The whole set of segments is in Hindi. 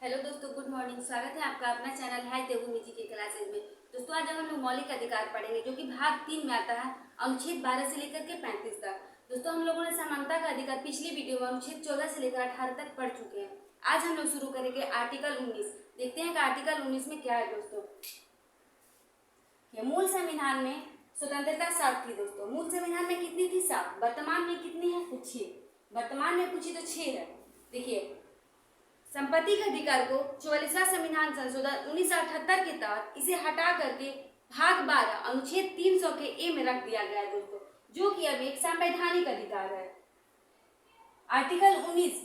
हेलो दोस्तों, गुड मॉर्निंग। स्वागत है आपका अपना चैनल हाई देवभूमि जी के क्लासेज में। दोस्तों, आज हम लोग मौलिक अधिकार पढ़ेंगे जो कि भाग 3 में आता है, अनुच्छेद 12 से लेकर के 35 तक। दोस्तों, हम लोगों ने समानता का अधिकार पिछली वीडियो में अनुच्छेद 14 से लेकर 18 तक पढ़ चुके हैं। आज हम लोग शुरू करेंगे आर्टिकल 19। देखते हैं कि आर्टिकल 19 में क्या है। दोस्तों, मूल संविधान में स्वतंत्रता 7 थी। दोस्तों, मूल संविधान में कितनी थी? 7। वर्तमान में कितनी है? तो 6। वर्तमान में पूछी तो 6 है। देखिए, संपत्ति के अधिकार को 44वां संविधान संशोधन 1978 के तहत इसे हटा करके भाग 12 अनुच्छेद 300 के ए में रख दिया गया है। दोस्तों, जो कि अब एक संवैधानिक अधिकार है। आर्टिकल 19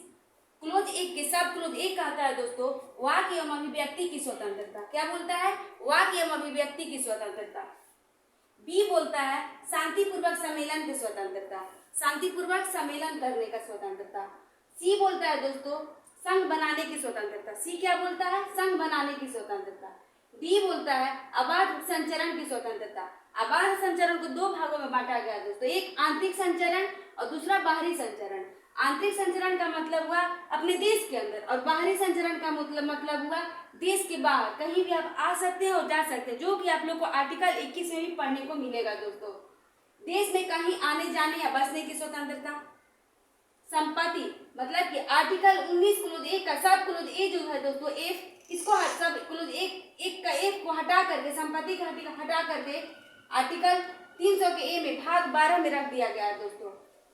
क्लोज 1 के सब क्लोज 1 कहता है दोस्तों, वाक एवं अभिव्यक्ति की स्वतंत्रता। क्या बोलता है? वाक एवं अभिव्यक्ति की स्वतंत्रता। बी बोलता है शांतिपूर्वक सम्मेलन की स्वतंत्रता, शांतिपूर्वक सम्मेलन करने का स्वतंत्रता। सी बोलता है दोस्तों संघ बनाने की स्वतंत्रता। सी क्या बोलता है? संघ बनाने की स्वतंत्रता। डी बोलता है अबाध संचरण की स्वतंत्रता। अबाध संचरण को 2 भागों में बांटा गया है दोस्तों, एक आंतरिक संचरण और दूसरा बाहरी संचरण। आंतरिक संचरण का मतलब हुआ अपने देश के अंदर, और बाहरी संचरण का मतलब हुआ देश के बाहर। कहीं भी आप आ सकते हैं और जा सकते हैं, जो कि आप लोग को आर्टिकल 21 में भी पढ़ने को मिलेगा। दोस्तों, देश में कहीं आने जाने या बसने की स्वतंत्रता। संपत्ति मतलब कि आर्टिकल 19 क्लोज 1 का सब क्लोज ए जो है दोस्तों, एफ, इसको सब क्लोज 1 का एफ को हटा करके, संपत्ति का हटा करके आर्टिकल 300 के ए में भाग 12 में रख दिया गया है। दोस्तों,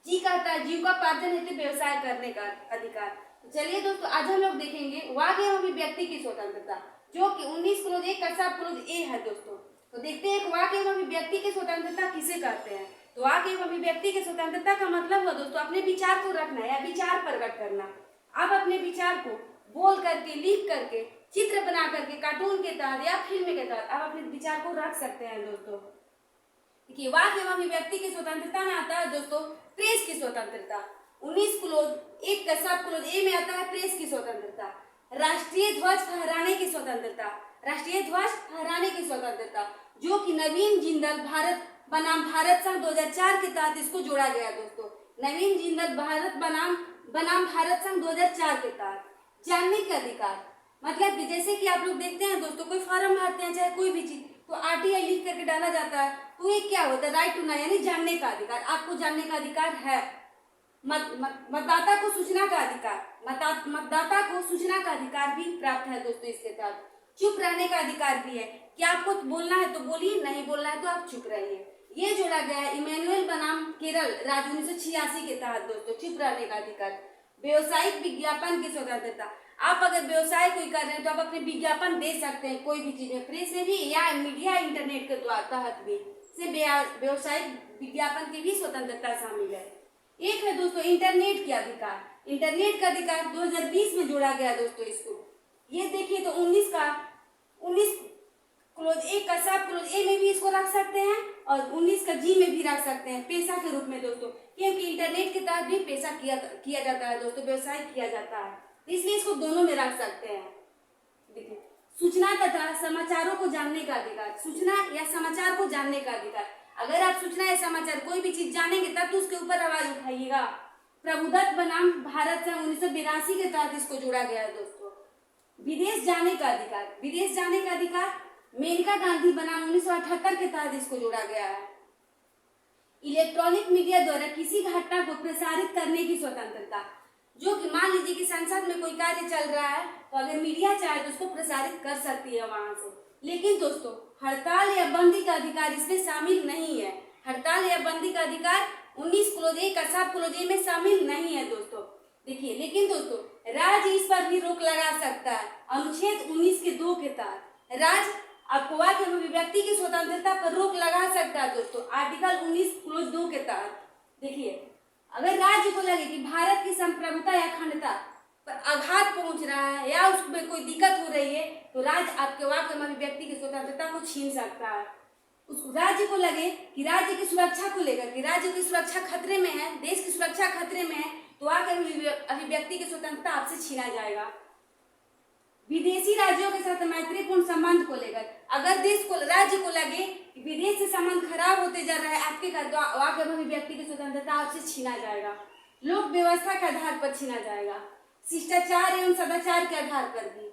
जी कहता है जीविकोपार्जन हेतु व्यवसाय करने का अधिकार। तो चलिए दोस्तों, आज हम लोग देखेंगे वाक एवं अभिव्यक्ति की स्वतंत्रता, जो कि 19 क्लोज 1 का सब क्लोज ए है। दोस्तों, तो देखते हैं वाक एवं अभिव्यक्ति की स्वतंत्रता किसे कहते हैं। तो वाक एवं अभिव्यक्ति की स्वतंत्रता का मतलब हुआ दोस्तों अपने विचार को रखना या विचार प्रकट करना। आप अपने विचार को बोल करके, लिख करके, चित्र बना करके, कार्टून के तहत या फिल्म के तहत आप अपने विचार को रख सकते हैं। दोस्तों, देखिए, वाक एवं अभिव्यक्ति की स्वतंत्रता में आता है दोस्तों प्रेस की स्वतंत्रता। 19 क्लोज 1 का सब क्लोज ए में आता है प्रेस की स्वतंत्रता। राष्ट्रीय ध्वज फहराने की स्वतंत्रता, राष्ट्रीय ध्वज फहराने की स्वतंत्रता, जो कि नवीन जिंदल भारत बनाम भारत संघ 2004 के तहत इसको जोड़ा गया। दोस्तों, नवीन जिंदल भारत बनाम भारत संघ 2004 के तहत। जानने का अधिकार मतलब कि जैसे कि आप लोग देखते हैं दोस्तों, कोई फॉर्म भरते हैं चाहे कोई भी चीज, तो आरटीआई लिख करके डाला जाता है, तो ये क्या होता है? राइट टू नो, यानी जानने का अधिकार। आपको जानने का अधिकार है। मतदाता को सूचना का अधिकार, मतदाता को सूचना का अधिकार भी प्राप्त है। दोस्तों, इसके तहत चुप रहने का अधिकार भी है कि आपको बोलना है तो बोलिए, नहीं बोलना है तो आप चुप रहिए। ये जोड़ा गया है इमैनुअल बनाम केरल राज्य 1986 के तहत। दोस्तों, चुप रहने का अधिकार। व्यवसायिक विज्ञापन की स्वतंत्रता, आप अगर व्यवसाय कोई कर रहे हैं तो आप अपने विज्ञापन दे सकते हैं कोई भी चीज में, प्रेस में भी या मीडिया इंटरनेट के तहत भी। से व्यवसायिक विज्ञापन की भी स्वतंत्रता शामिल है। एक है दोस्तों इंटरनेट के अधिकार। इंटरनेट का अधिकार 2020 में जोड़ा गया दोस्तों। इसको ये देखिए तो 19 क्लोज 1 का सब क्लोज ए में भी इसको रख सकते हैं और 19 का जी में भी रख सकते हैं पेशा के रूप में। दोस्तों, क्योंकि इंटरनेट के तहत भी पेशा किया जाता है दोस्तों, व्यवसाय किया जाता है, इसलिए इसको दोनों में रख सकते हैं। देखिए, सूचना तथा समाचारों को जानने का अधिकार, सूचना या समाचार को जानने का अधिकार। अगर आप सूचना या समाचार कोई भी चीज जानेंगे तब तो उसके ऊपर आवाज उठाइएगा। प्रभुदत्त बनाम भारत संघ 1982 के तहत इसको जोड़ा गया है। दोस्तों, विदेश जाने का अधिकार, विदेश जाने का अधिकार मेनका गांधी बनाम 1978 के तहत इसको जोड़ा गया है। इलेक्ट्रॉनिक मीडिया द्वारा किसी घटना को प्रसारित करने की स्वतंत्रता, जो कि मान लीजिए कि संसद में कोई कार्य चल रहा है तो अगर मीडिया चाहे तो उसको प्रसारित कर सकती है वहां से। लेकिन दोस्तों, हड़ताल या बंदी का अधिकार इसमें शामिल नहीं है। हड़ताल या बंदी का अधिकार 19 क्लोज 1 का सब क्लोज ए में शामिल नहीं है। दोस्तों, देखिए, लेकिन दोस्तों राज्य इस पर भी रोक लगा सकता है। अनुच्छेद 19 के 2 के तहत राज्य आपको वाक एवं अभिव्यक्ति की स्वतंत्रता पर रोक लगा सकता है। दोस्तों, आर्टिकल 19 क्लोज 2 के तहत देखिए, अगर राज्य को लगे कि भारत की संप्रभुता या अखंडता पर आघात पहुंच रहा है या उसमें कोई दिक्कत हो रही है, तो राज्य आपके वाक एवं अभिव्यक्ति की स्वतंत्रता को छीन सकता है। उस राज्य को लगे कि राज्य की सुरक्षा को लेकर कि राज्य की सुरक्षा खतरे में है, देश की सुरक्षा खतरे में है, तो वाक एवं अभिव्यक्ति की स्वतंत्रता आपसे छीना जाएगा। विदेशी राज्यों के साथ मैत्रीपूर्ण संबंध को लेकर, अगर राज्य को लगे कि विदेश से संबंध खराब होते जा रहा है आपके, वाक एवं अभिव्यक्ति की स्वतंत्रता आपसे छीना जाएगा। लोक व्यवस्था के आधार पर छीना जाएगा। शिष्टाचार एवं सदाचार के आधार पर भी,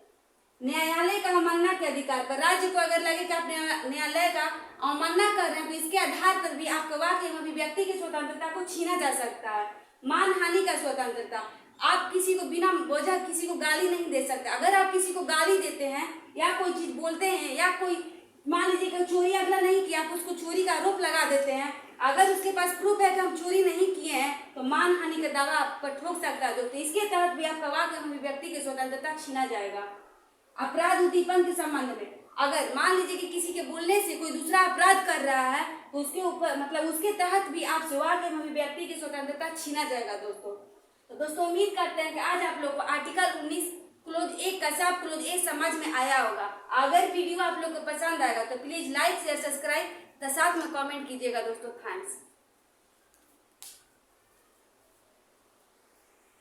न्यायालय का अवमानना के अधिकार पर, राज्य को अगर लगे कि आप न्यायालय का अवमानना कर रहे हैं तो इसके आधार पर भी आपके वाक एवं अभिव्यक्ति की स्वतंत्रता को छीना जा सकता है। मानहानि का स्वतंत्रता, आप किसी को बिना वजह किसी को गाली नहीं दे सकते। अगर आप किसी को गाली देते हैं या कोई चीज बोलते हैं या कोई मान लीजिए कि चोरी अगला नहीं किया, आप उसको चोरी का आरोप लगा देते हैं, अगर उसके पास प्रूफ है कि हम चोरी नहीं किए हैं तो मानहानि का दावा आप पर ठोक सकता है दोस्तों। इसके तहत भी आपका वाक एवं अभिव्यक्ति की स्वतंत्रता छीना जाएगा। अपराध उद्दीपन के संबंध में, अगर मान लीजिए कि किसी के बोलने से कोई दूसरा अपराध कर रहा है तो उसके ऊपर मतलब उसके तहत भी आपसे वाक एवं अभिव्यक्ति की स्वतंत्रता छीना जाएगा दोस्तों। तो दोस्तों उम्मीद करते हैं कि आज आप लोग को आर्टिकल 19 क्लोज 1 का सब क्लोज 1 समझ में आया होगा। अगर वीडियो आप लोग को पसंद आएगा तो प्लीज लाइक शेयर सब्सक्राइब तथा साथ में कमेंट कीजिएगा दोस्तों। थैंक्स।